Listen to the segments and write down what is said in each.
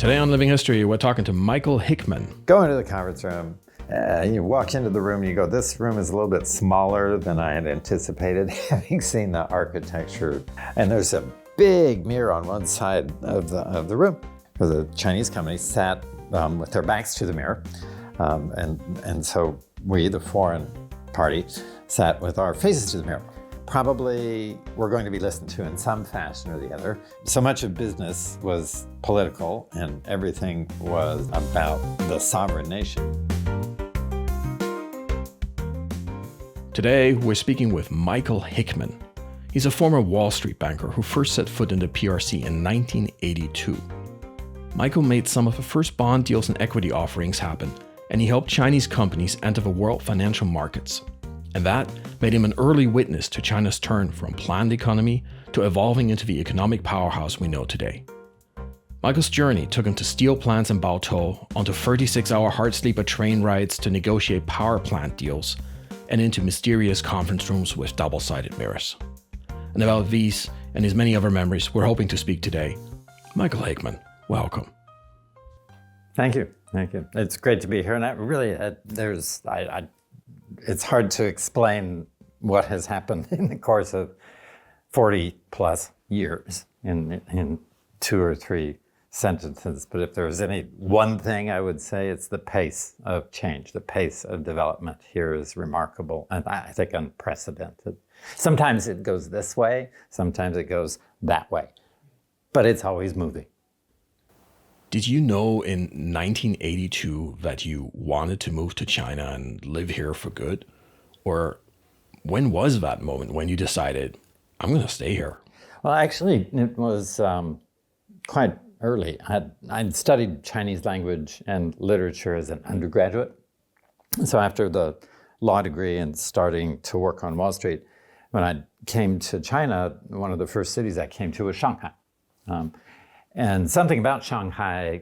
Today on Living History, we're talking to Michael Hickman. Go into the conference room. You walk into the room and you go, this room is a little bit smaller than I had anticipated, having seen the architecture. And there's a big mirror on one side of the room. The Chinese company sat with their backs to the mirror. And so we, the foreign party, sat with our faces to the mirror. Probably we're going to be listened to in some fashion or the other. So much of business was political and everything was about the sovereign nation. Today, we're speaking with Michael Hickman. He's a former Wall Street banker who first set foot in the PRC in 1982. Michael made some of the first bond deals and equity offerings happen, and he helped Chinese companies enter the world financial markets. And that made him an early witness to China's turn from planned economy to evolving into the economic powerhouse we know today. Michael's journey took him to steel plants in Baotou, onto 36-hour hard sleeper train rides to negotiate power plant deals, and into mysterious conference rooms with double-sided mirrors. And about these and his many other memories, we're hoping to speak today. Michael Hickman, welcome. Thank you. It's great to be here. And it's hard to explain what has happened in the course of 40 plus years in two or three sentences. But if there was any one thing I would say, it's the pace of change, the pace of development here is remarkable and I think unprecedented. Sometimes it goes this way, sometimes it goes that way, but it's always moving. Did you know in 1982 that you wanted to move to China and live here for good? Or when was that moment when you decided, I'm going to stay here? Well, actually, it was quite early. I'd studied Chinese language and literature as an undergraduate. So after the law degree and starting to work on Wall Street, when I came to China, one of the first cities I came to was Shanghai. And something about Shanghai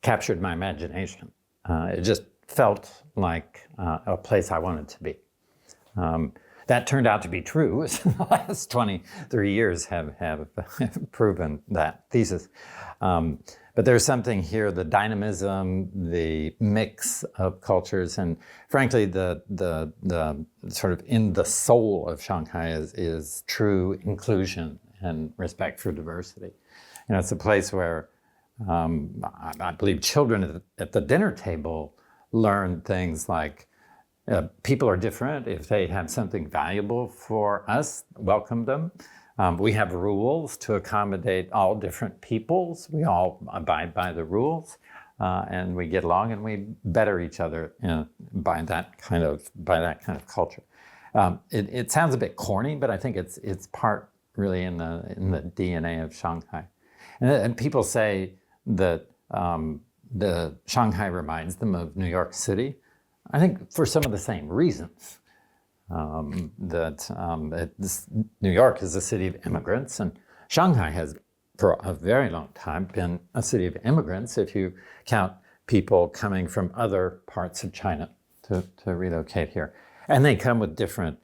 captured my imagination. It just felt like a place I wanted to be. That turned out to be true. The last 23 years have proven that thesis. But there's something here, the dynamism, the mix of cultures, and frankly, the sort of in the soul of Shanghai is true inclusion and respect for diversity. You know, it's a place where I believe children at the dinner table learn things like people are different. If they have something valuable for us, welcome them. We have rules to accommodate all different peoples. We all abide by the rules, and we get along, and we better each other by that kind of culture. It sounds a bit corny, but I think it's part really in the DNA of Shanghai. And people say that the Shanghai reminds them of New York City. I think for some of the same reasons. New York is a city of immigrants, and Shanghai has, for a very long time, been a city of immigrants if you count people coming from other parts of China to relocate here. And they come with different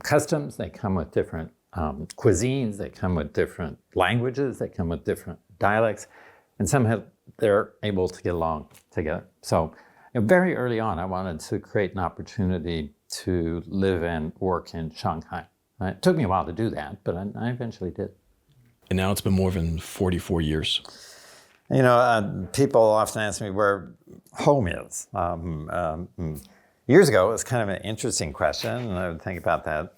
customs, they come with different cuisines, they come with different languages, they come with different dialects, and somehow they're able to get along together. So very early on, I wanted to create an opportunity to live and work in Shanghai. It took me a while to do that, but I eventually did. And now it's been more than 44 years. You know, people often ask me where home is. Years ago, it was kind of an interesting question, and I would think about that.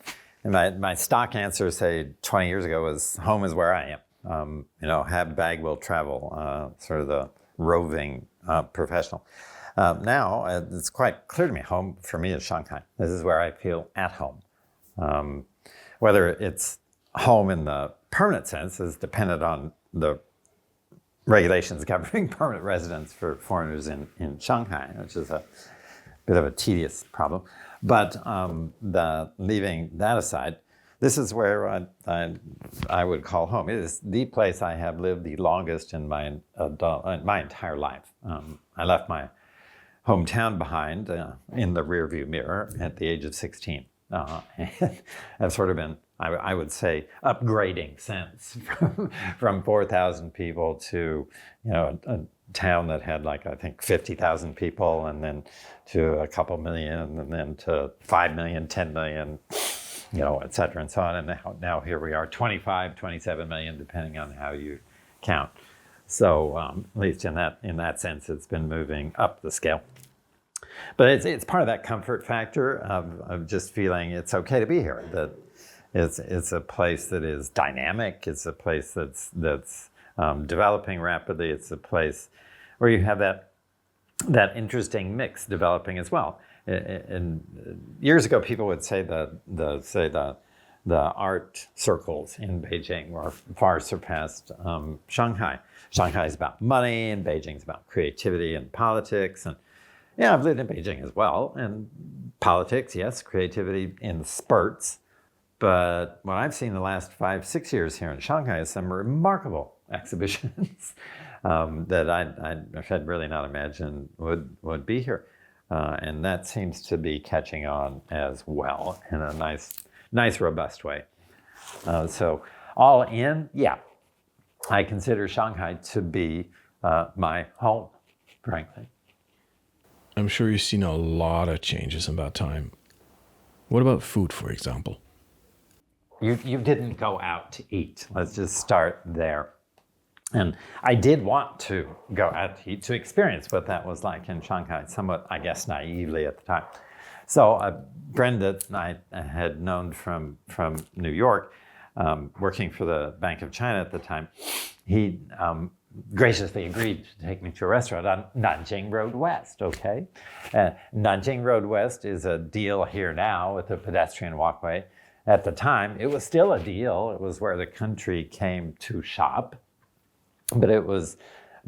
And my stock answer, say, 20 years ago was, home is where I am. Have bag will travel, sort of the roving professional. Now, it's quite clear to me, home for me is Shanghai. This is where I feel at home. Whether it's home in the permanent sense is dependent on the regulations governing permanent residence for foreigners in Shanghai, which is a bit of a tedious problem. But leaving that aside, this is where I would call home. It is the place I have lived the longest in my entire life. I left my hometown behind in the rearview mirror at the age of 16. I've sort of been I would say, upgrading sense from 4,000 people to, a town that had like, I think 50,000 people, and then to a couple million, and then to 5 million, 10 million, et cetera and so on. And now here we are, 25, 27 million, depending on how you count. So at least in that sense, it's been moving up the scale. But it's part of that comfort factor of just feeling it's okay to be here. That it's a place that is dynamic. It's a place that's developing rapidly. It's a place where you have that interesting mix developing as well. And years ago, people would say the art circles in Beijing were far surpassed Shanghai. Shanghai is about money, and Beijing is about creativity and politics. And yeah, I've lived in Beijing as well, and politics, yes, creativity in spurts. But what I've seen the last 5-6 years here in Shanghai is some remarkable exhibitions that I had really not imagined would be here. And that seems to be catching on as well in a nice robust way. So all in, yeah, I consider Shanghai to be my home, frankly. I'm sure you've seen a lot of changes in that time. What about food, for example? You didn't go out to eat. Let's just start there. And I did want to go out to eat to experience what that was like in Shanghai, somewhat, I guess, naively at the time. So a friend that I had known from New York, working for the Bank of China at the time, he graciously agreed to take me to a restaurant on Nanjing Road West, okay? Nanjing Road West is a deal here now with a pedestrian walkway. At the time, it was still a deal. It was where the country came to shop. But it was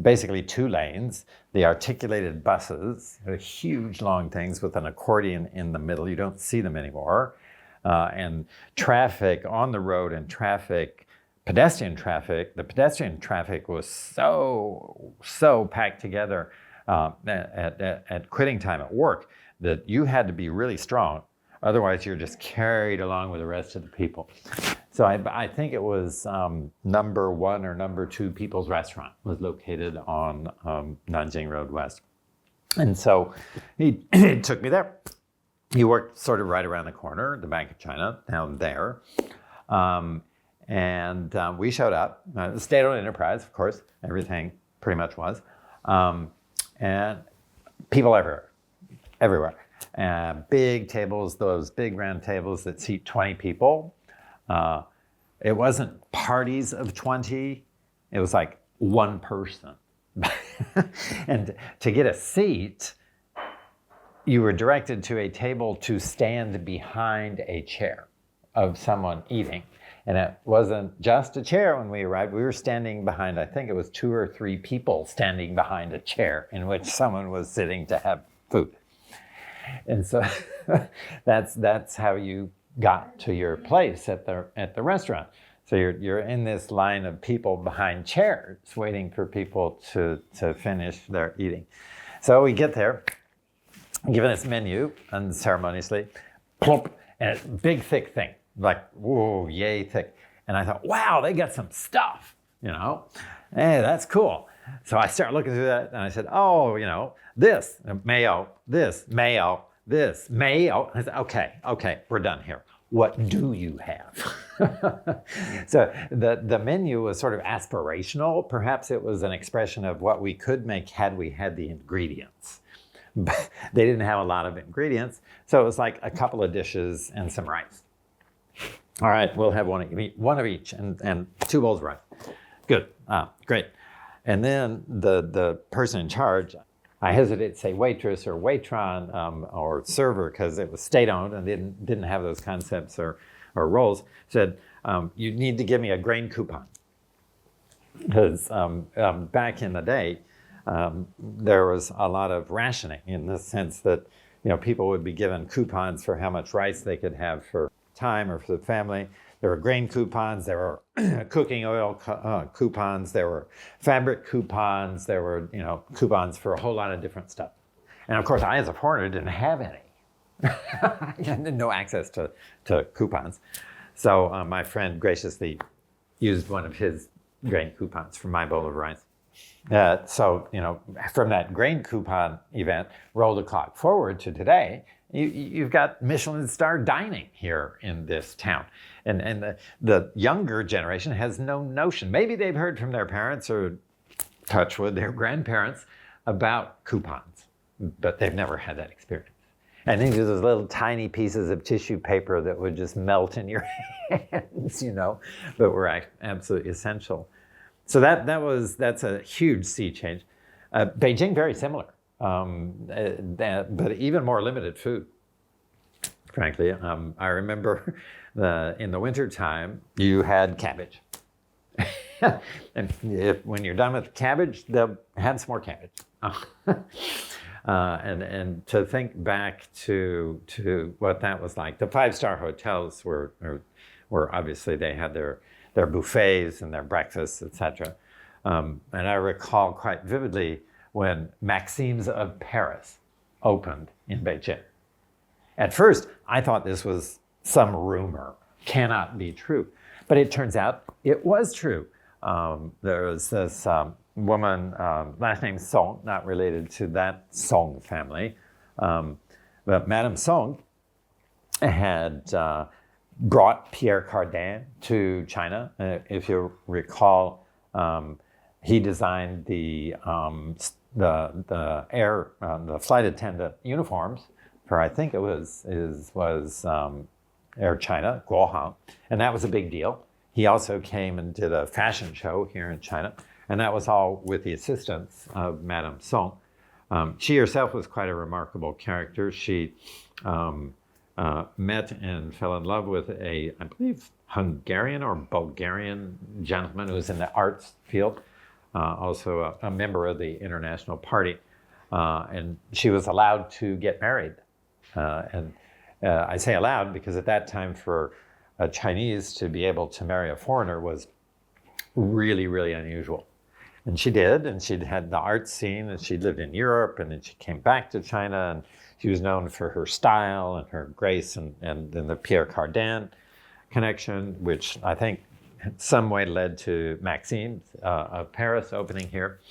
basically 2 lanes. The articulated buses, huge long things with an accordion in the middle. You don't see them anymore. And traffic on the road and pedestrian traffic, the pedestrian traffic was so packed together at quitting time at work that you had to be really strong. Otherwise, you're just carried along with the rest of the people. So I think it was number 1 or number 2 People's Restaurant was located on Nanjing Road West. And so he took me there. He worked sort of right around the corner, the Bank of China, down there. And we showed up. State-owned enterprise, of course, everything pretty much was. And people everywhere. Big tables, those big round tables that seat 20 people. It wasn't parties of 20. It was like one person. And to get a seat, you were directed to a table to stand behind a chair of someone eating. And it wasn't just a chair when we arrived. We were standing behind, I think it was 2 or 3 people standing behind a chair in which someone was sitting to have food. And so that's how you got to your place at the restaurant. So you're in this line of people behind chairs waiting for people to finish their eating. So we get there, given this menu unceremoniously, plump, and it's a big thick thing, like whoa, yay thick. And I thought, wow, they got some stuff, Hey, that's cool. So I started looking through that and I said, oh, this, mayo, this, mayo, this, mayo. I said, okay, we're done here. What do you have? So the menu was sort of aspirational. Perhaps it was an expression of what we could make had we had the ingredients. But they didn't have a lot of ingredients. So it was like a couple of dishes and some rice. All right, we'll have one of each and 2 bowls of rice. Good, great. And then the person in charge, I hesitate to say waitress or waitron or server because it was state-owned and didn't have those concepts or roles, said, you need to give me a grain coupon. Because back in the day, there was a lot of rationing in the sense that people would be given coupons for how much rice they could have for time or for the family. There were grain coupons, there were cooking oil coupons, there were fabric coupons, there were coupons for a whole lot of different stuff. And of course, I as a foreigner didn't have any. I had no access to coupons. So my friend graciously used one of his grain coupons for my bowl of rice. So, from that grain coupon event, roll the clock forward to today, you've got Michelin star dining here in this town. And the younger generation has no notion. Maybe they've heard from their parents or, touch wood, their grandparents about coupons, but they've never had that experience. And these are those little tiny pieces of tissue paper that would just melt in your hands, but were absolutely essential. So that's a huge sea change. Beijing, very similar, but even more limited food, frankly. I remember in the wintertime, you had cabbage. And when you're done with cabbage, they'll have some more cabbage. And to think back to what that was like, the five-star hotels were obviously, they had their buffets and their breakfasts, etc. And I recall quite vividly when Maxime's of Paris opened in Beijing. At first, I thought this was some rumor, cannot be true. But it turns out it was true. There was this woman, last name Song, not related to that Song family, but Madame Song had brought Pierre Cardin to China. If you recall, he designed the flight attendant uniforms for, I think it was Air China, Guohang, and that was a big deal. He also came and did a fashion show here in China, and that was all with the assistance of Madame Song. She herself was quite a remarkable character. She met and fell in love with I believe, Hungarian or Bulgarian gentleman who was in the arts field, also a member of the International Party. And she was allowed to get married. And I say allowed because at that time for a Chinese to be able to marry a foreigner was really, really unusual. And she did, and she'd had the art scene, and she'd lived in Europe, and then she came back to China, and she was known for her style and her grace, and then the Pierre Cardin connection, which I think in some way led to Maxime of Paris opening here.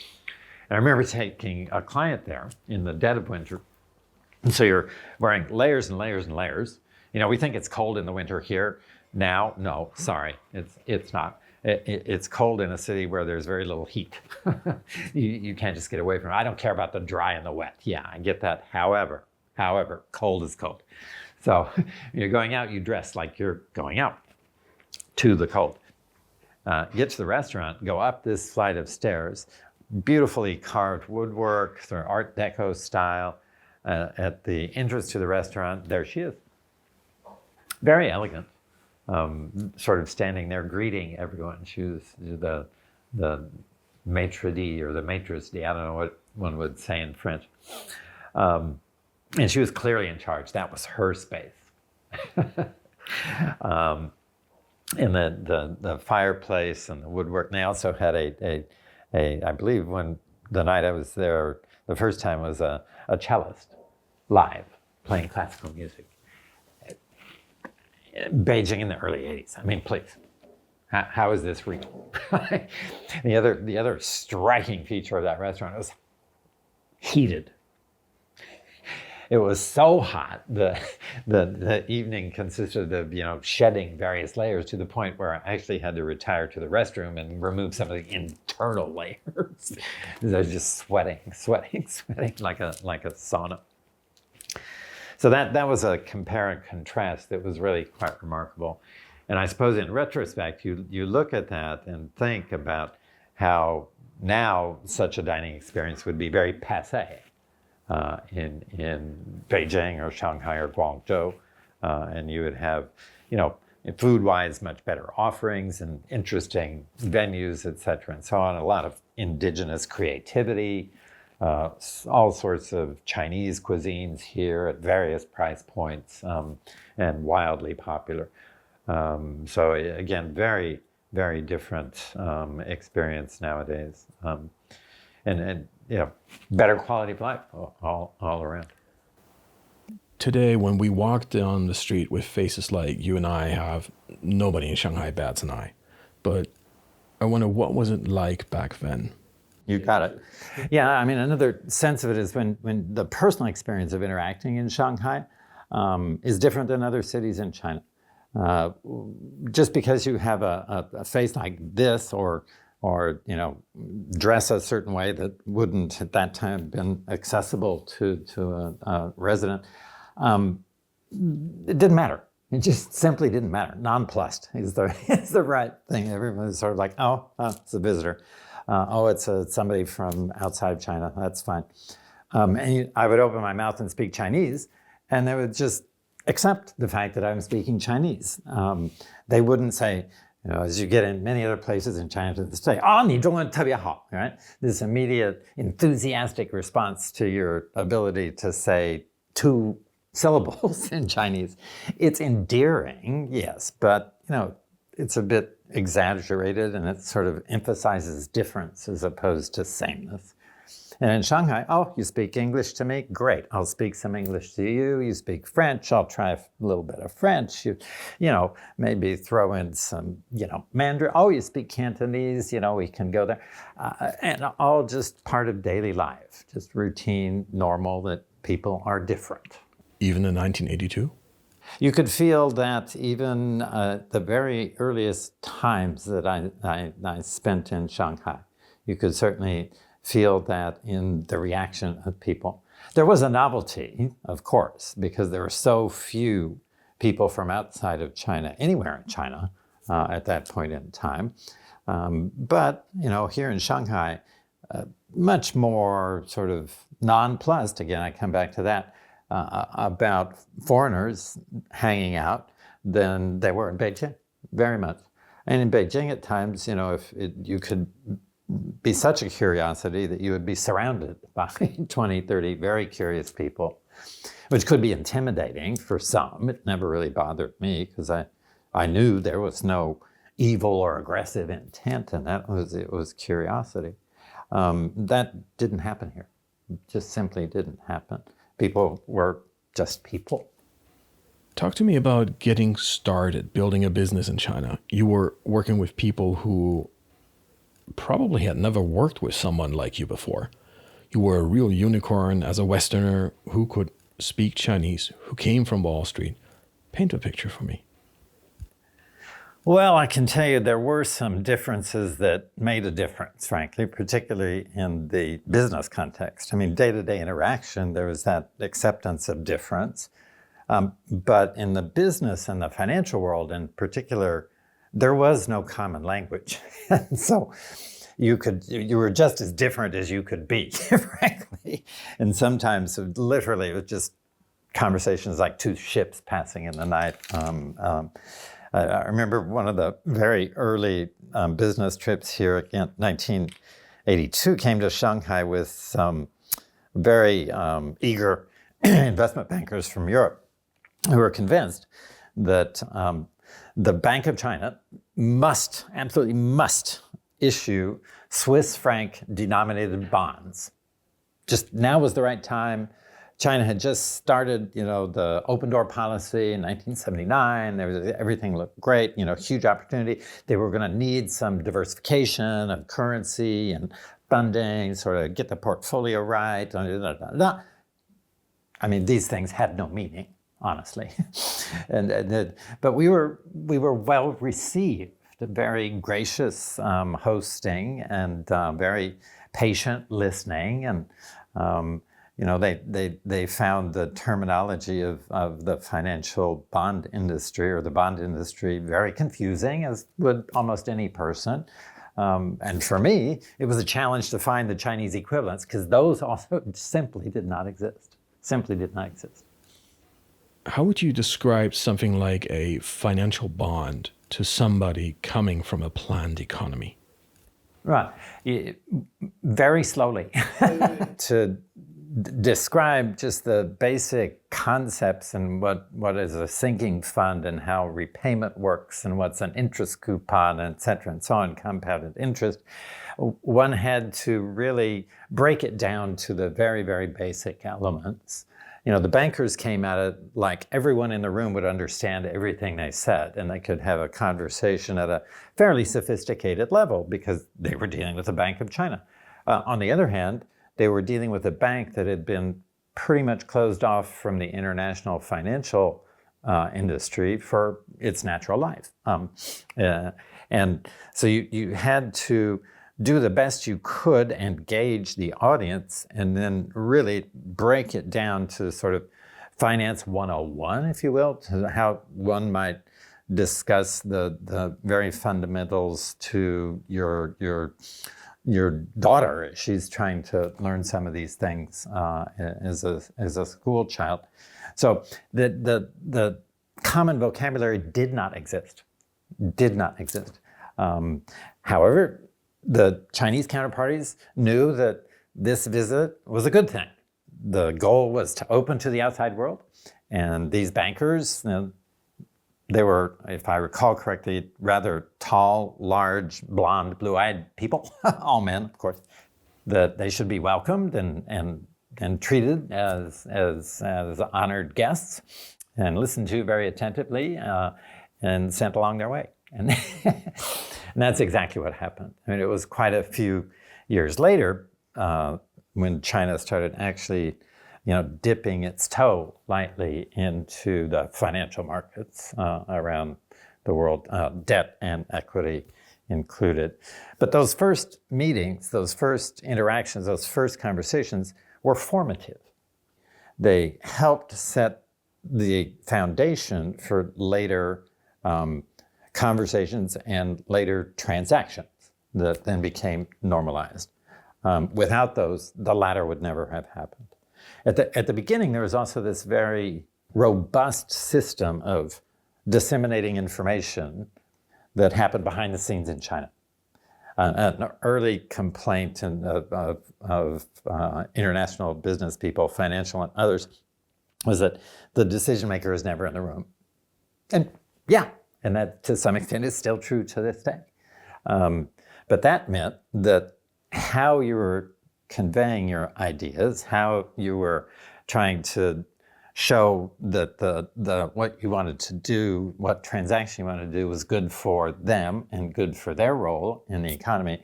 And I remember taking a client there in the dead of winter. And so you're wearing layers and layers and layers. We think it's cold in the winter here. Now, no, sorry, it's not. It's cold in a city where there's very little heat. You can't just get away from it. I don't care about the dry and the wet. Yeah, I get that. However, cold is cold. So you're going out, you dress like you're going out to the cold. Get to the restaurant, go up this flight of stairs, beautifully carved woodwork, sort of Art Deco style. At the entrance to the restaurant, there she is. Very elegant. Sort of standing there greeting everyone. She was the maitre d' or the maitresse d', I don't know what one would say in French. And she was clearly in charge. That was her space. And the fireplace and the woodwork. And they also had I believe when the night I was there, the first time was a cellist live playing classical music. Beijing in the early 80s. I mean, please, how is this real? The other striking feature of that restaurant was heated. It was so hot. The evening consisted of shedding various layers to the point where I actually had to retire to the restroom and remove some of the internal layers. I was just sweating like a sauna. So that was a compare and contrast that was really quite remarkable. And I suppose in retrospect, you look at that and think about how now such a dining experience would be very passé in Beijing or Shanghai or Guangzhou. And you would have, food-wise, much better offerings and interesting venues, et cetera, and so on. A lot of indigenous creativity, all sorts of Chinese cuisines here at various price points, and wildly popular. So again, very, very different experience nowadays, and better quality of life all around. Today, when we walk down the street with faces like you and I have, nobody in Shanghai bats an eye. But I wonder, what was it like back then? You got it. Yeah, I mean, another sense of it is when the personal experience of interacting in Shanghai is different than other cities in China. Just because you have a face like this, or dress a certain way that wouldn't at that time have been accessible to a resident, it didn't matter. It just simply didn't matter. Nonplussed is the right thing. Everyone's sort of like, oh, it's a visitor. It's somebody from outside of China. That's fine. I would open my mouth and speak Chinese, and they would just accept the fact that I'm speaking Chinese. They wouldn't say, as you get in many other places in China to this day, 你中文特别好, right? This immediate enthusiastic response to your ability to say 2 syllables in Chinese. It's endearing, yes, but it's a bit exaggerated, and it sort of emphasizes difference as opposed to sameness. And in Shanghai, you speak English to me? Great. I'll speak some English to you. You speak French. I'll try a little bit of French. You maybe throw in some, Mandarin. You speak Cantonese. We can go there. And all just part of daily life, just routine, normal, that people are different. Even in 1982? You could feel that even the very earliest times that I spent in Shanghai. You could certainly feel that in the reaction of people. There was a novelty, of course, because there were so few people from outside of China, anywhere in China, at that point in time. But, here in Shanghai, much more sort of nonplussed, again, I come back to that, about foreigners hanging out than they were in Beijing, very much. And in Beijing at times, you could be such a curiosity that you would be surrounded by 20, 30 very curious people, which could be intimidating for some. It never really bothered me because I knew there was no evil or aggressive intent, and it was curiosity. That didn't happen here. It just simply didn't happen. People were just people. Talk to me about getting started, building a business in China. You were working with people who probably had never worked with someone like you before. You were a real unicorn as a Westerner who could speak Chinese, who came from Wall Street. Paint a picture for me. Well, I can tell you there were some differences that made a difference, frankly, particularly in the business context. I mean, day-to-day interaction, there was that acceptance of difference. But in the business and the financial world in particular, there was no common language. And so you were just as different as you could be, frankly. And sometimes literally it was just conversations like 2 ships passing in the night. I remember one of the very early business trips here, again, 1982, came to Shanghai with some very eager investment bankers from Europe who were convinced that the Bank of China absolutely must issue Swiss franc denominated bonds. Just now was the right time. China had just started, the open door policy in 1979. Everything looked great, huge opportunity. They were going to need some diversification of currency and funding, sort of get the portfolio right. I mean, these things had no meaning, honestly. But we were well received, very gracious hosting, and very patient listening, and they found the terminology of the financial bond industry or the bond industry very confusing, as would almost any person. And for me, it was a challenge to find the Chinese equivalents, because those also simply did not exist. How would you describe something like a financial bond to somebody coming from a planned economy? Right. Very slowly. To describe just the basic concepts and what is a sinking fund and how repayment works and what's an interest coupon, et cetera, and so on, compounded interest, one had to really break it down to the very, very basic elements. the bankers came at it like everyone in the room would understand everything they said, and they could have a conversation at a fairly sophisticated level because they were dealing with the Bank of China. On the other hand, they were dealing with a bank that had been pretty much closed off from the international financial industry for its natural life. And so you had to do the best you could and gauge the audience, and then really break it down to sort of finance 101, if you will, to how one might discuss the very fundamentals to your daughter. She's trying to learn some of these things as a school child. So the common vocabulary did not exist. However, the Chinese counterparties knew that this visit was a good thing. The goal was to open to the outside world, and these bankers, they were, if I recall correctly, rather tall, large, blonde, blue-eyed people, all men, of course, that they should be welcomed and treated as honored guests and listened to very attentively and sent along their way. And that's exactly what happened. I mean, it was quite a few years later when China started actually, dipping its toe lightly into the financial markets around the world, debt and equity included. But those first meetings, those first interactions, those first conversations were formative. They helped set the foundation for later conversations and later transactions that then became normalized. Without those, the latter would never have happened. At the beginning, there was also this very robust system of disseminating information that happened behind the scenes in China. An early complaint of international business people, financial and others, was that the decision maker is never in the room. And that, to some extent, is still true to this day. But that meant that how you were conveying your ideas, how you were trying to show that the what you wanted to do, what transaction you wanted to do was good for them and good for their role in the economy,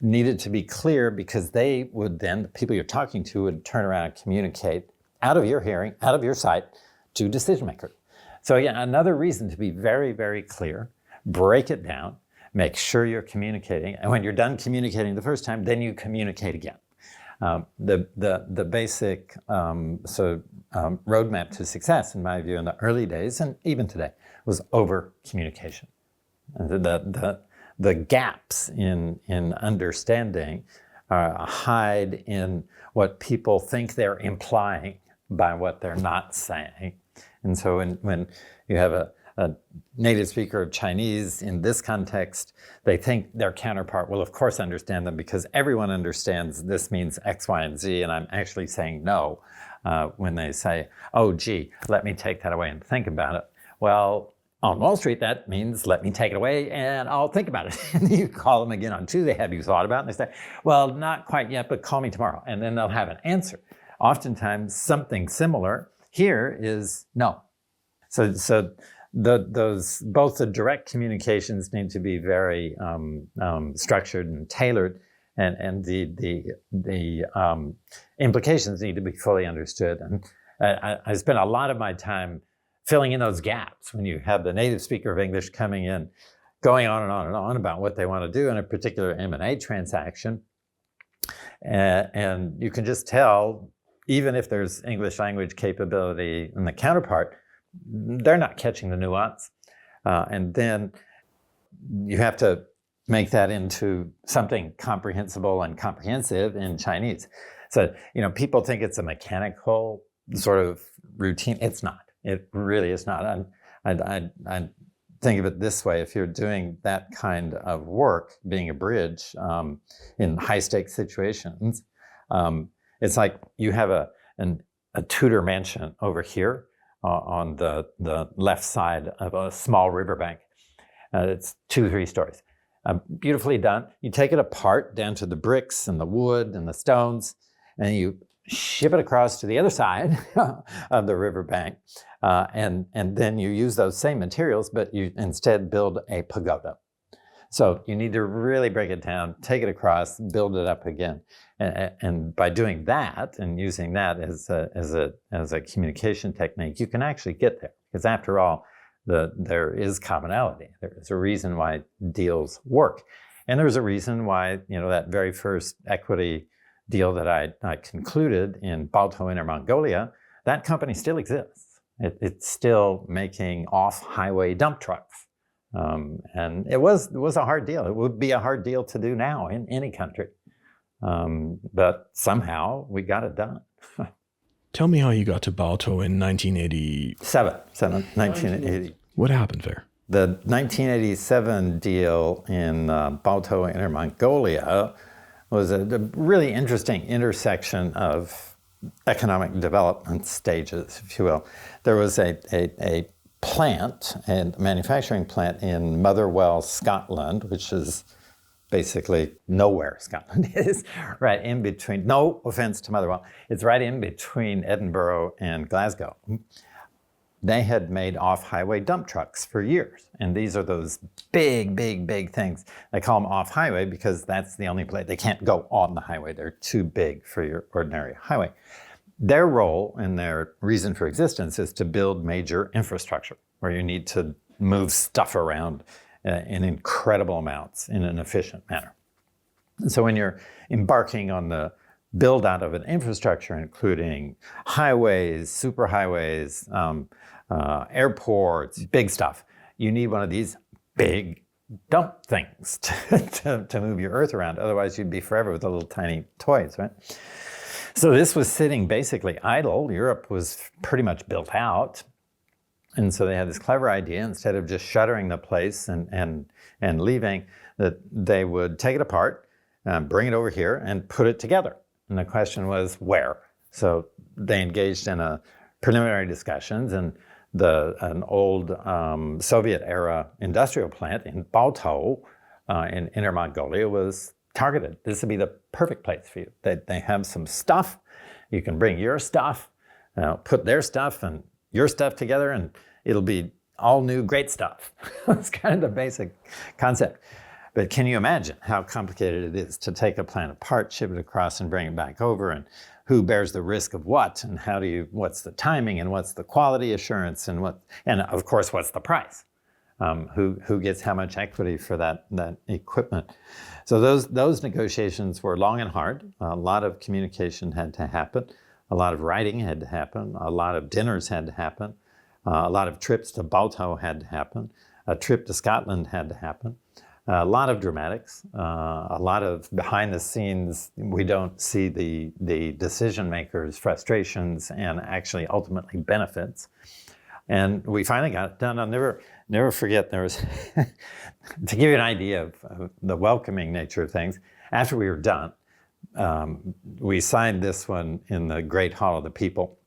needed to be clear, because they would then, the people you're talking to, would turn around and communicate out of your hearing, out of your sight, to decision makers. So again, another reason to be very, very clear, break it down, make sure you're communicating, and when you're done communicating the first time, then you communicate again. The basic roadmap to success, in my view, in the early days, and even today, was over communication. The gaps in understanding hide in what people think they're implying by what they're not saying. And so when you have a native speaker of Chinese in this context, they think their counterpart will, of course, understand them, because everyone understands this means X, Y, and Z, and I'm actually saying no when they say, oh, gee, let me take that away and think about it. Well, on Wall Street, that means let me take it away and I'll think about it. And you call them again on Tuesday, have you thought about it? And they say, well, not quite yet, but call me tomorrow. And then they'll have an answer. Oftentimes, something similar here is no. So those both the direct communications need to be very structured and tailored, and the implications need to be fully understood. And I spent a lot of my time filling in those gaps when you have the native speaker of English coming in, going on and on and on about what they want to do in a particular M&A transaction, and you can just tell, even if there's English language capability in the counterpart, they're not catching the nuance. And then you have to make that into something comprehensible and comprehensive in Chinese. So, people think it's a mechanical sort of routine. It's not. It really is not. I think of it this way. If you're doing that kind of work, being a bridge in high-stakes situations, it's like you have a Tudor mansion over here on the left side of a small riverbank. It's 2-3 stories. Beautifully done. You take it apart down to the bricks and the wood and the stones, and you ship it across to the other side of the riverbank, and then you use those same materials, but you instead build a pagoda. So you need to really break it down, take it across, build it up again. And by doing that and using that as a communication technique, you can actually get there. Because after all, there is commonality. There's a reason why deals work. And there's a reason why, that very first equity deal that I concluded in Baotou, Inner Mongolia, that company still exists. It's still making off-highway dump trucks. And it was a hard deal. It would be a hard deal to do now in any country. But somehow we got it done. Tell me how you got to Baotou in 1980. 1980. What happened there? The 1987 deal in Baotou, Inner Mongolia was a really interesting intersection of economic development stages, if you will. There was a plant, a manufacturing plant in Motherwell, Scotland, which is basically nowhere Scotland is, right in between, no offense to Motherwell, it's right in between Edinburgh and Glasgow. They had made off-highway dump trucks for years. And these are those big, big, big things. They call them off-highway because that's the only place, they can't go on the highway. They're too big for your ordinary highway. Their role and their reason for existence is to build major infrastructure where you need to move stuff around in incredible amounts in an efficient manner. And so when you're embarking on the build out of an infrastructure, including highways, superhighways, airports, big stuff, you need one of these big dump things to move your earth around. Otherwise, you'd be forever with the little tiny toys, right? So this was sitting basically idle. Europe was pretty much built out. And so they had this clever idea, instead of just shuttering the place and leaving, that they would take it apart, bring it over here, and put it together. And the question was, where? So they engaged in a preliminary discussions, and an old Soviet-era industrial plant in Baotou in Inner Mongolia was targeted. This would be the perfect place for you. They have some stuff. You can bring your stuff, put their stuff and your stuff together, and it'll be all new great stuff. That's kind of the basic concept. But can you imagine how complicated it is to take a plant apart, ship it across, and bring it back over, and who bears the risk of what, and what's the timing, and what's the quality assurance, and of course, what's the price? Who gets how much equity for that equipment? So those negotiations were long and hard. A lot of communication had to happen. A lot of writing had to happen. A lot of dinners had to happen. A lot of trips to Baotou had to happen. A trip to Scotland had to happen. A lot of dramatics, a lot of behind the scenes. We don't see the decision makers' frustrations and actually ultimately benefits. And we finally got it done. I'll never forget, there was, to give you an idea of the welcoming nature of things, after we were done, we signed this one in the Great Hall of the People.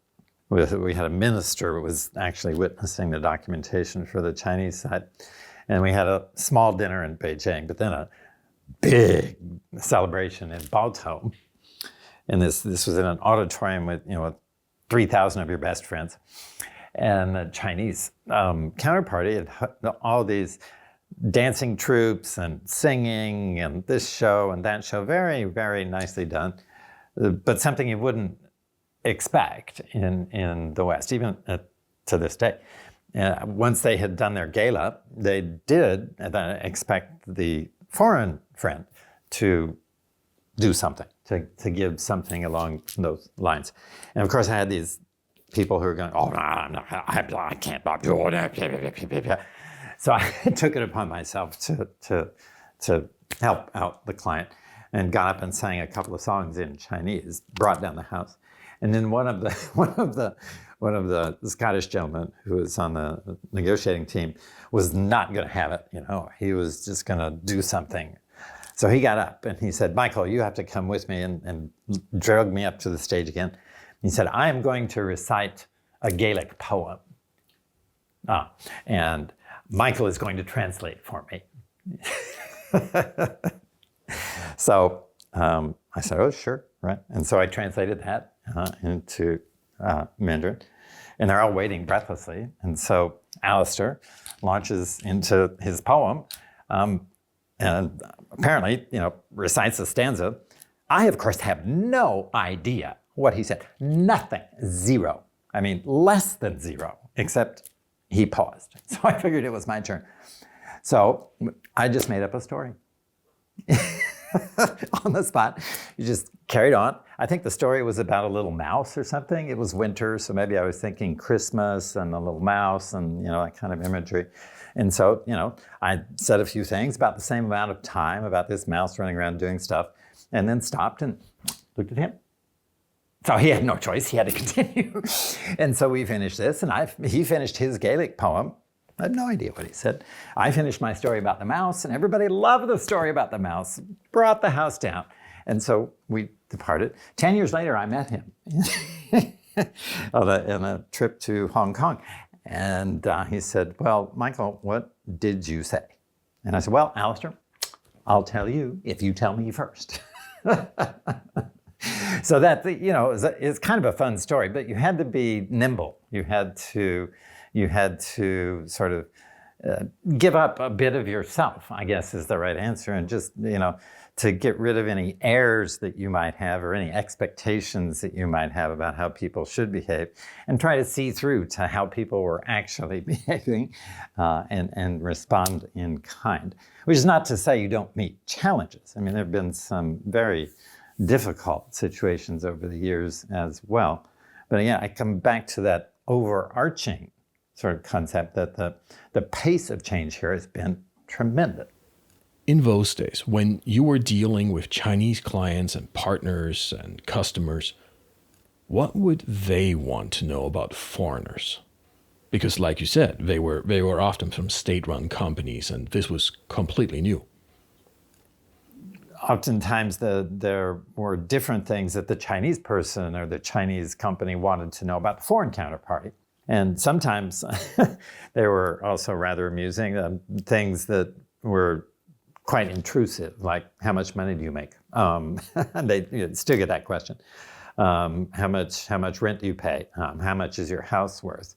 We had a minister who was actually witnessing the documentation for the Chinese side. And we had a small dinner in Beijing, but then a big celebration in Baotou. And this was in an auditorium with 3,000 of your best friends. And the Chinese counterparty had all these dancing troops and singing and this show and that show, very, very nicely done. But something you wouldn't expect in the West, even to this day. Once they had done their gala, they did expect the foreign friend to do something, to give something along those lines. And of course, I had these people who were going, oh, no, I can't. So I took it upon myself to help out the client, and got up and sang a couple of songs in Chinese, brought down the house. And then one of the Scottish gentlemen who was on the negotiating team was not going to have it. He was just going to do something. So he got up and he said, Michael, you have to come with me, and drug me up to the stage again. He said, I am going to recite a Gaelic poem. And Michael is going to translate for me. So I said, oh, sure. right? And so I translated that into Mandarin, and they're all waiting breathlessly. And so Alistair launches into his poem, and apparently, recites a stanza. I, of course, have no idea what he said. Nothing. Zero. I mean, less than zero, except he paused. So I figured it was my turn. So I just made up a story. On the spot. You just carried on. I think the story was about a little mouse or something. It was winter, so maybe I was thinking Christmas and a little mouse and, that kind of imagery. And so, I said a few things about the same amount of time about this mouse running around doing stuff, and then stopped and looked at him. So he had no choice. He had to continue. And so we finished this, and he finished his Gaelic poem. I have no idea what he said. I finished my story about the mouse, and everybody loved the story about the mouse, brought the house down. And so we departed. 10 years later, I met him on a trip to Hong Kong. And he said, well, Michael, what did you say? And I said, well, Alistair, I'll tell you if you tell me first. So that, is kind of a fun story, but you had to be nimble. You had to sort of give up a bit of yourself, I guess is the right answer, and just, to get rid of any airs that you might have or any expectations that you might have about how people should behave, and try to see through to how people were actually behaving and respond in kind. Which is not to say you don't meet challenges. I mean, there have been some very difficult situations over the years as well. But again, I come back to that overarching sort of concept that the pace of change here has been tremendous. In those days, when you were dealing with Chinese clients and partners and customers, what would they want to know about foreigners? Because like you said, they were often from state-run companies, and this was completely new. Oftentimes there were different things that the Chinese person or the Chinese company wanted to know about the foreign counterparty. And sometimes they were also rather amusing, things that were quite intrusive, like how much money do you make? They still get that question. How much rent do you pay? How much is your house worth?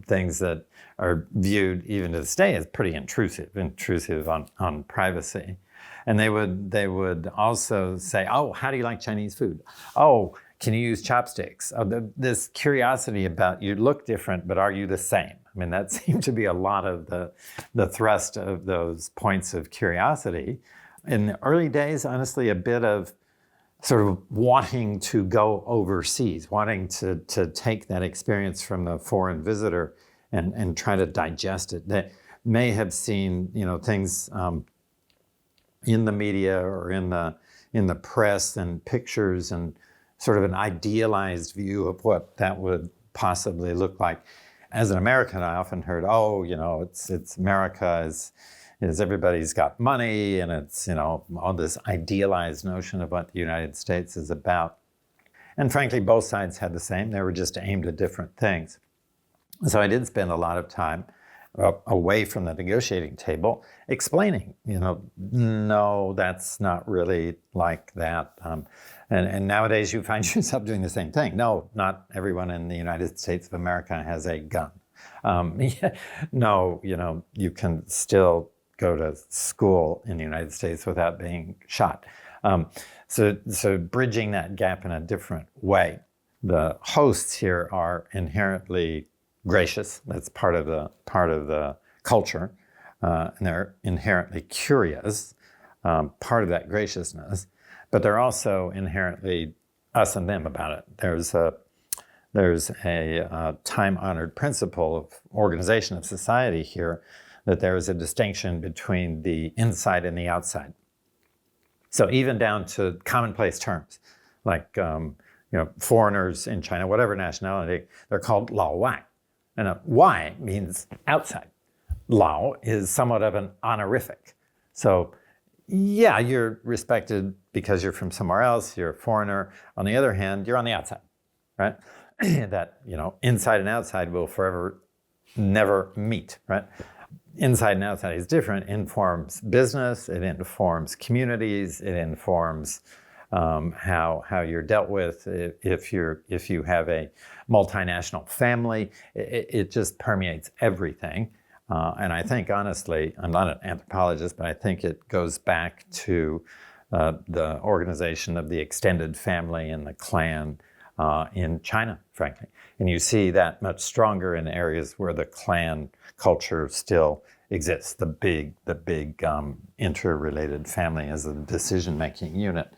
Things that are viewed even to this day as pretty intrusive on privacy. And they would also say, oh, how do you like Chinese food? Oh, can you use chopsticks? Oh, this curiosity about you look different, but are you the same? I mean, that seemed to be a lot of the thrust of those points of curiosity. In the early days, honestly, a bit of sort of wanting to go overseas, wanting to take that experience from the foreign visitor and try to digest it. They may have seen, things in the media or in the press and pictures and sort of an idealized view of what that would possibly look like. As an American, I often heard, it's America is everybody's got money, and it's, all this idealized notion of what the United States is about. And frankly, both sides had the same. They were just aimed at different things. So I did spend a lot of time away from the negotiating table explaining, no, that's not really like that. And nowadays you find yourself doing the same thing. No, not everyone in the United States of America has a gun. No, you can still go to school in the United States without being shot. So bridging that gap in a different way. The hosts here are inherently gracious. That's part of the culture, and they're inherently curious. Part of that graciousness, but they're also inherently us and them about it. There's a time-honored principle of organization of society here, that there is a distinction between the inside and the outside. So even down to commonplace terms, like foreigners in China, whatever nationality, they're called Lao Wai. And a Wai means outside. Lao is somewhat of an honorific. So yeah, you're respected because you're from somewhere else, you're a foreigner. On the other hand, you're on the outside, right? That, inside and outside will forever never meet, right? Inside and outside is different. It informs business, it informs communities, it informs how you're dealt with if you have a multinational family. It just permeates everything. And I think, honestly, I'm not an anthropologist, but I think it goes back to the organization of the extended family and the clan in China, frankly. And you see that much stronger in areas where the clan culture still exists, the big interrelated family as a decision-making unit,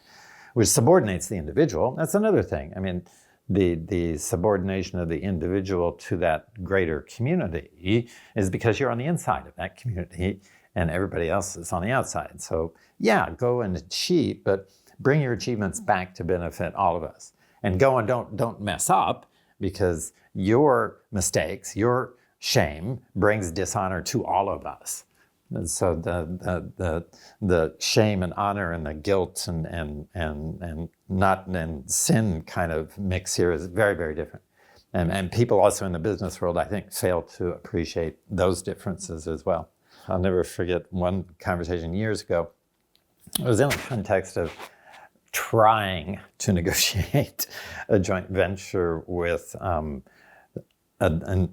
which subordinates the individual. That's another thing. I mean, the subordination of the individual to that greater community is because you're on the inside of that community and everybody else is on the outside. So yeah, go and achieve, but bring your achievements back to benefit all of us. And go and don't mess up, because your mistakes, your shame brings dishonor to all of us. And so the shame and honor and the guilt and not and sin kind of mix here is very, very different. And people also in the business world, I think, fail to appreciate those differences as well. I'll never forget one conversation years ago. It was in the context of trying to negotiate a joint venture with an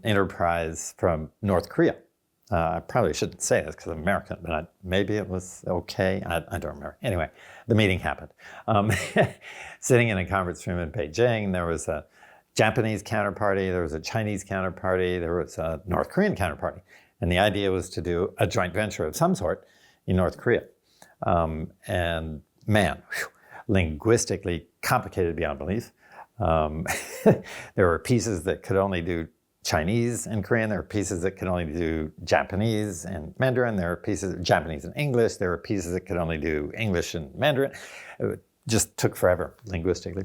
enterprise from North Korea. I probably shouldn't say this because I'm American, but maybe it was okay. I don't remember. Anyway, the meeting happened. Sitting in a conference room in Beijing, there was a Japanese counterparty, there was a Chinese counterparty, there was a North Korean counterparty. And the idea was to do a joint venture of some sort in North Korea. And man, linguistically complicated beyond belief. There were pieces that could only do Chinese and Korean. There were pieces that could only do Japanese and Mandarin. There were pieces of Japanese and English. There were pieces that could only do English and Mandarin. It just took forever linguistically.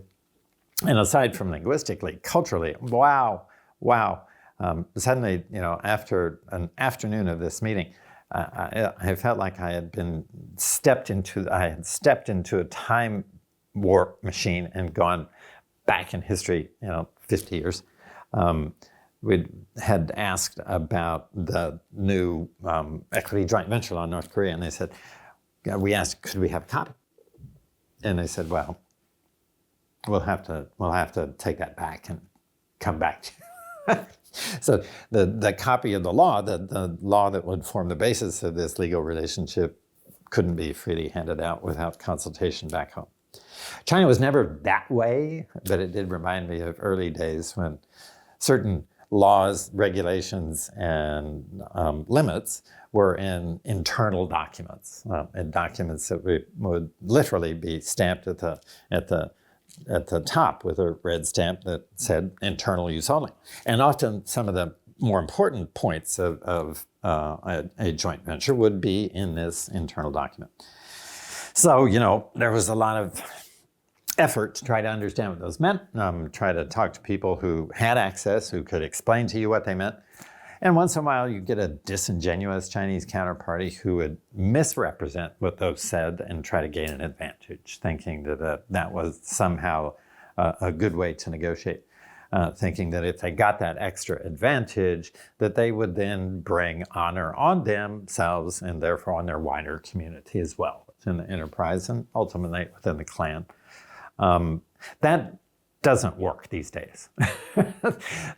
And aside from linguistically, culturally, wow. Suddenly, after an afternoon of this meeting, I felt like I had stepped into a time warp machine and gone back in history, 50 years. We had asked about the new equity joint venture law in North Korea, and they said, we asked, could we have a copy? And they said, well, we'll have to take that back and come back to you. So the copy of the law that would form the basis of this legal relationship couldn't be freely handed out without consultation back home. China was never that way, but it did remind me of early days when certain laws, regulations, and limits were in internal documents, and documents that would literally be stamped at the top with a red stamp that said internal use only. And often some of the more important points of a joint venture would be in this internal document. So, there was a lot of effort to try to understand what those meant, try to talk to people who had access, who could explain to you what they meant. And once in a while, you get a disingenuous Chinese counterparty who would misrepresent what those said and try to gain an advantage, thinking that that was somehow a good way to negotiate, thinking that if they got that extra advantage, that they would then bring honor on themselves and therefore on their wider community as well within the enterprise and ultimately within the clan. That doesn't work these days.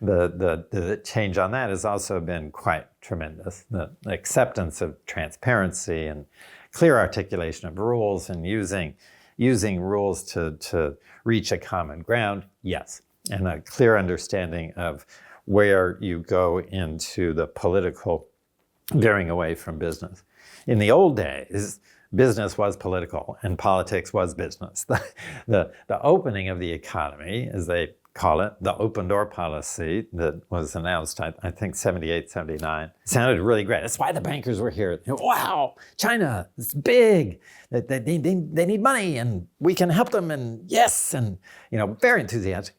The change on that has also been quite tremendous. The acceptance of transparency and clear articulation of rules and using rules to reach a common ground, yes. And a clear understanding of where you go into the political veering away from business. In the old days, business was political and politics was business. The opening of the economy, as they call it, the open door policy that was announced, I think 78, 79, sounded really great. That's why the bankers were here. Wow, China, it's big. They need money and we can help them and yes, and very enthusiastic.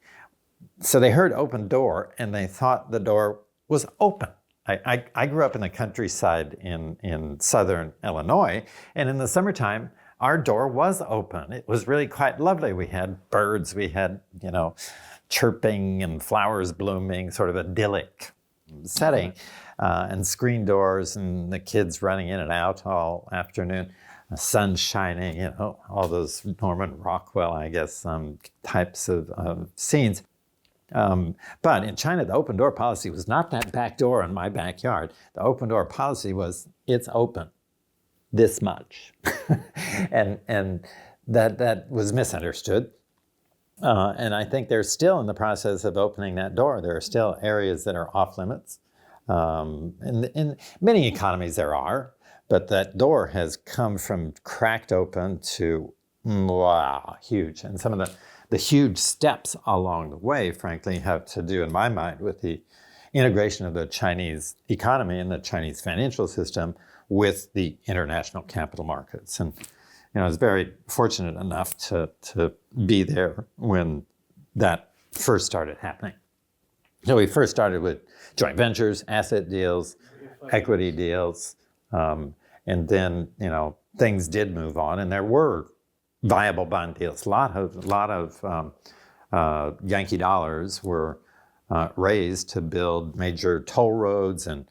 So they heard open door and they thought the door was open. I grew up in the countryside in southern Illinois, and in the summertime, our door was open. It was really quite lovely. We had birds, we had, chirping and flowers blooming, sort of idyllic setting, and screen doors and the kids running in and out all afternoon. sun shining, all those Norman Rockwell, I guess, types of scenes. But in China, the open door policy was not that back door in my backyard. The open door policy was, it's open this much. and that was misunderstood. And I think they're still in the process of opening that door. There are still areas that are off limits. In many economies there are, but that door has come from cracked open to, wow, huge. And some of the huge steps along the way, frankly, have to do, in my mind, with the integration of the Chinese economy and the Chinese financial system with the international capital markets. And I was very fortunate enough to be there when that first started happening. So we first started with joint ventures, asset deals, equity deals, and then things did move on, and there were viable bond deals. A lot of Yankee dollars were raised to build major toll roads and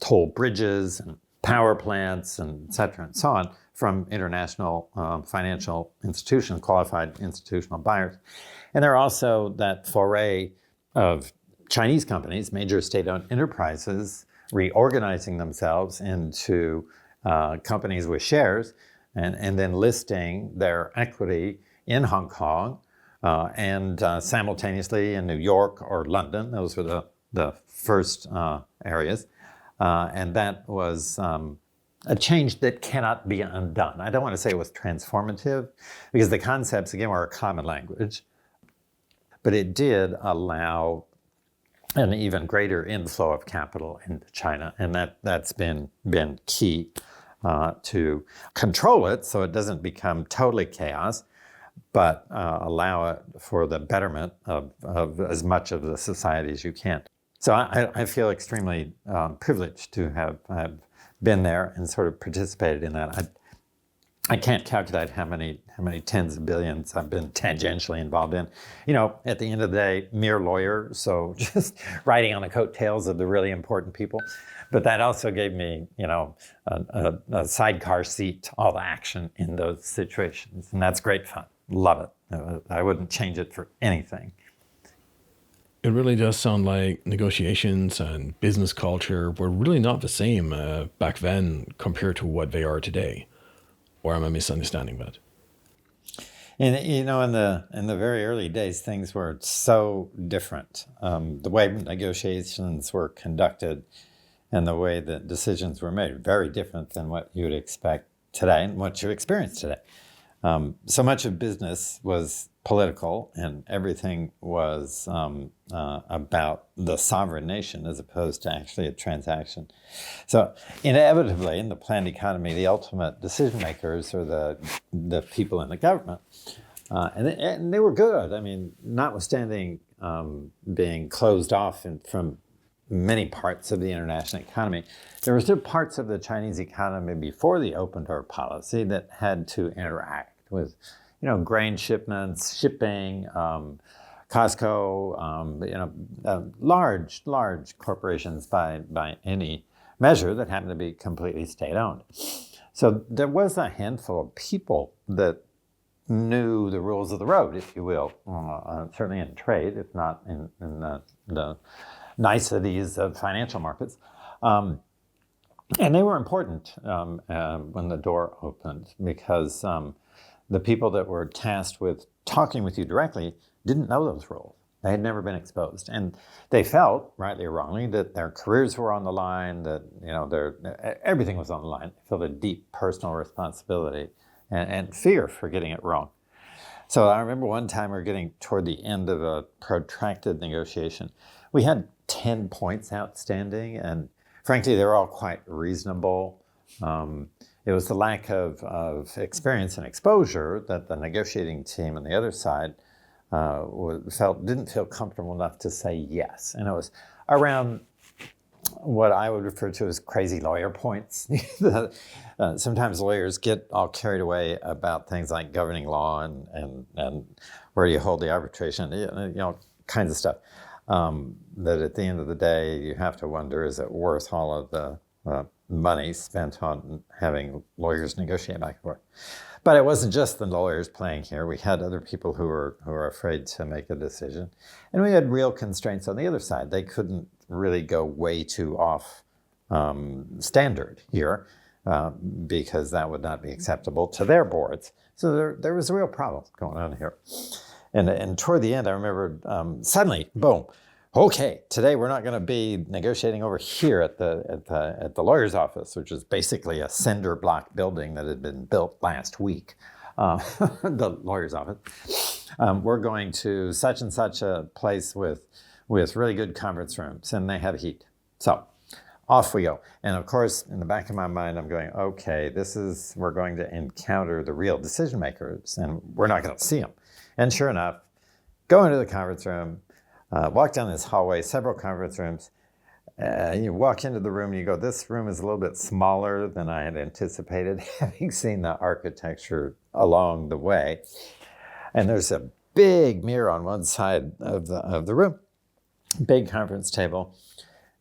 toll bridges and power plants and et cetera and so on from international financial institutions, qualified institutional buyers. And there are also that foray of Chinese companies, major state-owned enterprises, reorganizing themselves into companies with shares and then listing their equity in Hong Kong and simultaneously in New York or London. Those were the first areas. And that was a change that cannot be undone. I don't want to say it was transformative because the concepts, again, were a common language, but it did allow an even greater inflow of capital into China. And that's been key to control it so it doesn't become totally chaos, but allow it for the betterment of as much of the society as you can. So I feel extremely privileged to have been there and sort of participated in that. I can't calculate how many tens of billions I've been tangentially involved in. At the end of the day, mere lawyer, so just riding on the coattails of the really important people. But that also gave me, a sidecar seat to all the action in those situations. And that's great fun. Love it. I wouldn't change it for anything. It really does sound like negotiations and business culture were really not the same back then compared to what they are today. Or am I misunderstanding that? And in the very early days, things were so different. The way negotiations were conducted and the way that decisions were made, very different than what you would expect today and what you experience today. So much of business was political, and everything was about the sovereign nation as opposed to actually a transaction. So inevitably, in the planned economy, the ultimate decision makers are the people in the government. And they were good. I mean, notwithstanding being closed off from many parts of the international economy, there were still parts of the Chinese economy before the open door policy that had to interact with, grain shipments, shipping, Costco, large corporations by any measure that happened to be completely state-owned. So there was a handful of people that knew the rules of the road, if you will, certainly in trade, if not in the niceties of financial markets. And they were important when the door opened because the people that were tasked with talking with you directly didn't know those rules. They had never been exposed. And they felt, rightly or wrongly, that their careers were on the line, that everything was on the line. They felt a deep personal responsibility and fear for getting it wrong. So I remember one time we were getting toward the end of a protracted negotiation. We had 10 points outstanding, and frankly, they were all quite reasonable. It was the lack of experience and exposure that the negotiating team on the other side didn't feel comfortable enough to say yes. And it was around what I would refer to as crazy lawyer points. Sometimes lawyers get all carried away about things like governing law and where you hold the arbitration, kinds of stuff. That at the end of the day, you have to wonder, is it worth all of the money spent on having lawyers negotiate back and forth. But it wasn't just the lawyers playing here. We had other people who were afraid to make a decision. And we had real constraints on the other side. They couldn't really go way too off standard here because that would not be acceptable to their boards. So there was a real problem going on here. And toward the end, I remember suddenly, boom, okay, today we're not going to be negotiating over here at the lawyer's office, which is basically a cinder block building that had been built last week, the lawyer's office. We're going to such and such a place with really good conference rooms, and they have heat. So off we go. And of course, in the back of my mind, I'm going, okay, we're going to encounter the real decision makers, and we're not going to see them. And sure enough, go into the conference room, walk down this hallway, several conference rooms. You walk into the room and you go, this room is a little bit smaller than I had anticipated, having seen the architecture along the way. And there's a big mirror on one side of the room, big conference table.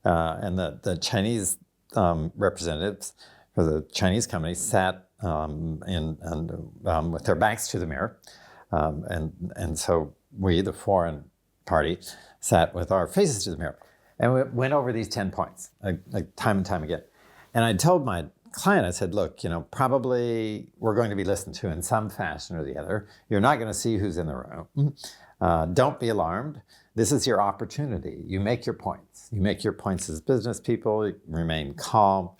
And the Chinese representatives for the Chinese company sat with their backs to the mirror. And so we, the foreign party, sat with our faces to the mirror. And we went over these 10 points, like time and time again. And I told my client, I said, look, probably we're going to be listened to in some fashion or the other. You're not going to see who's in the room. Don't be alarmed. This is your opportunity. You make your points. You make your points as business people, remain calm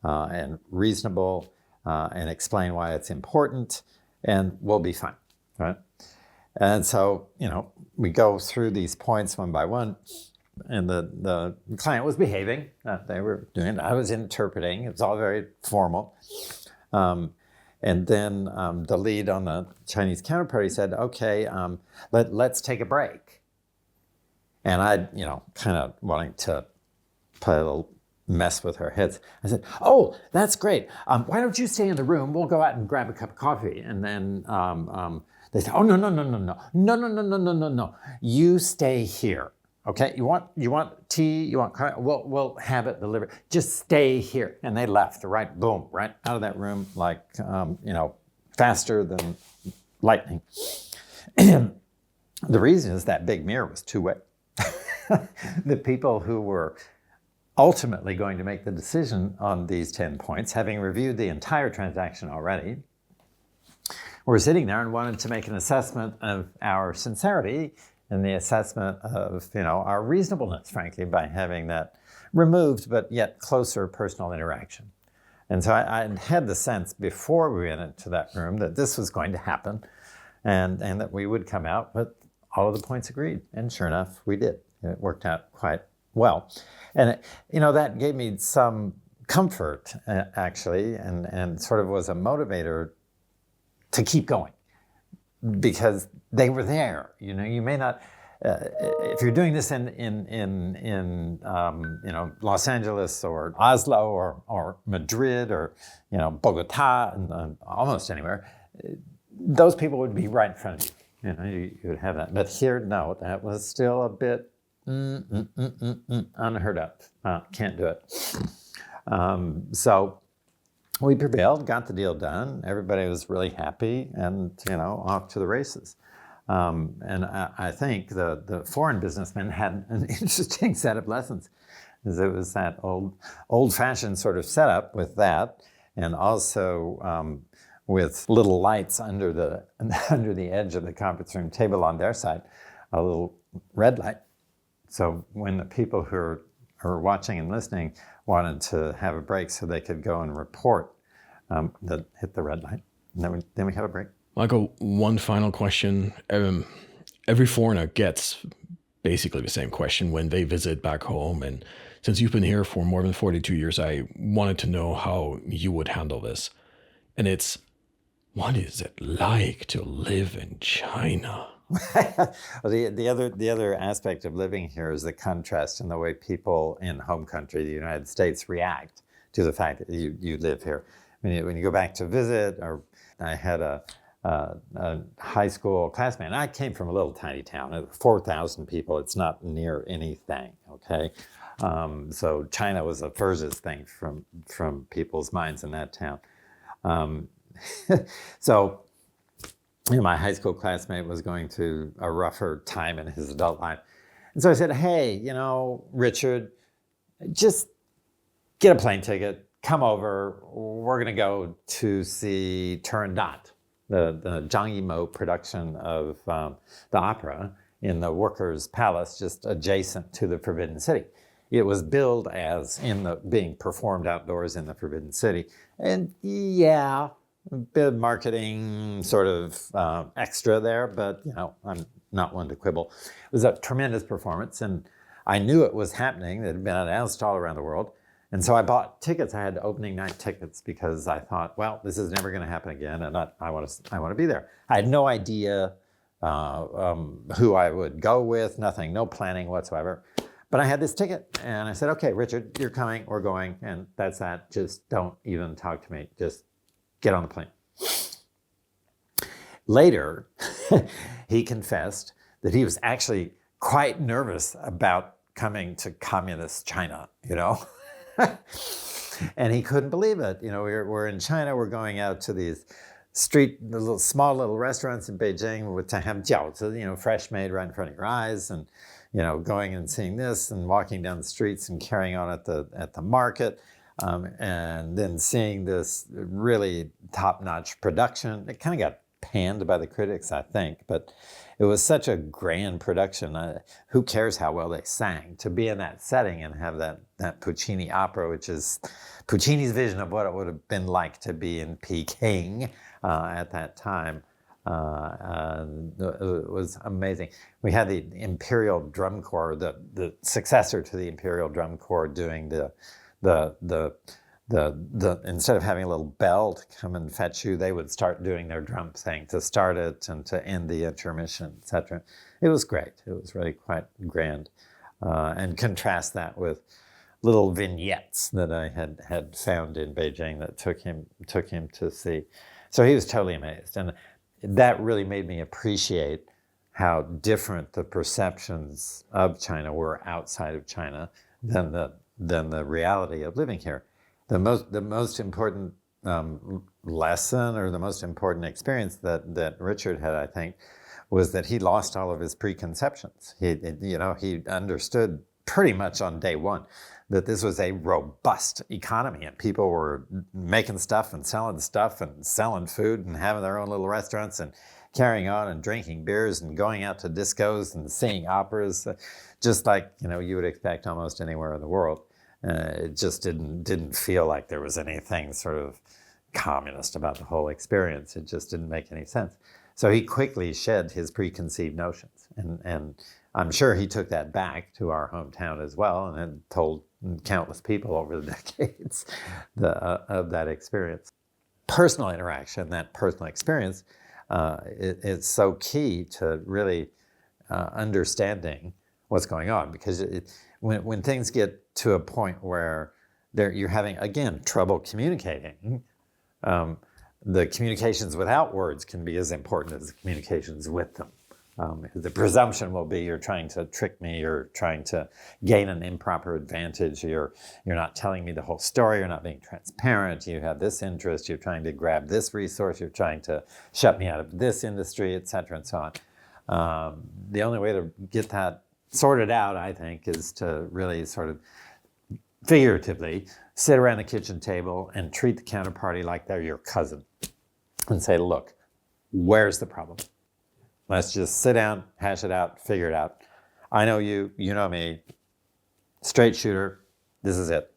and reasonable and explain why it's important, and we'll be fine. Right? And so, we go through these points one by one, and the client was behaving. They were doing it. I was interpreting. It was all very formal. And then the lead on the Chinese counterparty said, okay, let's take a break. And I, kind of wanting to play a little mess with our heads. I said, oh, that's great. Why don't you stay in the room? We'll go out and grab a cup of coffee. And then they said, oh, no. You stay here. Okay, you want tea? You want coffee? We'll have it delivered. Just stay here. And they left, right out of that room, like, faster than lightning. And the reason is that big mirror was two-way. The people who were ultimately going to make the decision on these 10 points, having reviewed the entire transaction already, were sitting there and wanted to make an assessment of our sincerity and the assessment of, our reasonableness, frankly, by having that removed but yet closer personal interaction. And so I had the sense before we went into that room that this was going to happen and that we would come out with all of the points agreed. And sure enough, we did. It worked out quite well. And, that gave me some comfort, actually, and sort of was a motivator to keep going because they were there. You may not, if you're doing this in Los Angeles or Oslo or Madrid or, Bogota and almost anywhere, those people would be right in front of you. You would have that. But here, no, that was still a bit unheard of. Can't do it. So we prevailed, got the deal done. Everybody was really happy and, off to the races. And I think the foreign businessmen had an interesting set of lessons. Because it was that old-fashioned sort of setup with that, and also with little lights under the edge of the conference room table on their side, a little red light. So when the people who are watching and listening wanted to have a break so they could go and report that hit the red light, and then we have a break. Michael, one final question. Every foreigner gets basically the same question when they visit back home. And since you've been here for more than 42 years, I wanted to know how you would handle this. And it's, what is it like to live in China? Well, the other aspect of living here is the contrast in the way people in home country, the United States, react to the fact that you live here. When you go back to visit, or I had a high school classmate. I came from a little tiny town, 4,000 people. It's not near anything, okay? So China was the furthest thing from people's minds in that town. So my high school classmate was going through a rougher time in his adult life. And so I said, hey, Richard, just get a plane ticket, come over. We're going to go to see Turandot, the Zhang Yimou production of the opera in the Workers' Palace, just adjacent to the Forbidden City. It was billed as being performed outdoors in the Forbidden City. And yeah, a bit of marketing sort of extra there, but I'm not one to quibble. It was a tremendous performance, and I knew it was happening. It had been announced all around the world. And so I bought tickets. I had opening night tickets because I thought, well, this is never going to happen again, and I want to be there. I had no idea who I would go with, nothing, no planning whatsoever. But I had this ticket, and I said, okay, Richard, you're coming, we're going, and that's that. Just don't even talk to me. Just get on the plane. Later, he confessed that he was actually quite nervous about coming to communist China, And he couldn't believe it. We're in China, we're going out to these small little restaurants in Beijing with to have jiaozi, fresh made right in front of your eyes, and going and seeing this and walking down the streets and carrying on at the market, and then seeing this really top-notch production. It kind of got panned by the critics, I think, but it was such a grand production. Who cares how well they sang? To be in that setting and have that Puccini opera, which is Puccini's vision of what it would have been like to be in Peking at that time, it was amazing. We had the Imperial Drum Corps, the successor to the Imperial Drum Corps, doing the instead of having a little bell to come and fetch you, they would start doing their drum thing to start it and to end the intermission, etc. It was great. It was really quite grand. And contrast that with little vignettes that I had found in Beijing that took him to see. So he was totally amazed. And that really made me appreciate how different the perceptions of China were outside of China than the reality of living here. The most important lesson, or the most important experience that Richard had, I think, was that he lost all of his preconceptions. He understood pretty much on day one that this was a robust economy, and people were making stuff and selling food and having their own little restaurants and carrying on and drinking beers and going out to discos and seeing operas, just like you would expect almost anywhere in the world. It just didn't feel like there was anything sort of communist about the whole experience. It just didn't make any sense. So he quickly shed his preconceived notions, and I'm sure he took that back to our hometown as well, and had told countless people over the decades of that experience. Personal interaction, that personal experience, it's so key to really understanding what's going on, because when things get to a point where you're having, again, trouble communicating, the communications without words can be as important as the communications with them. The presumption will be you're trying to trick me, you're trying to gain an improper advantage, you're not telling me the whole story, you're not being transparent, you have this interest, you're trying to grab this resource, you're trying to shut me out of this industry, et cetera, and so on. The only way to get that sorted out, I think, is to really sort of figuratively sit around the kitchen table and treat the counterparty like they're your cousin and say, look, where's the problem? Let's just sit down, hash it out, figure it out. I know you, you know me, straight shooter, this is it.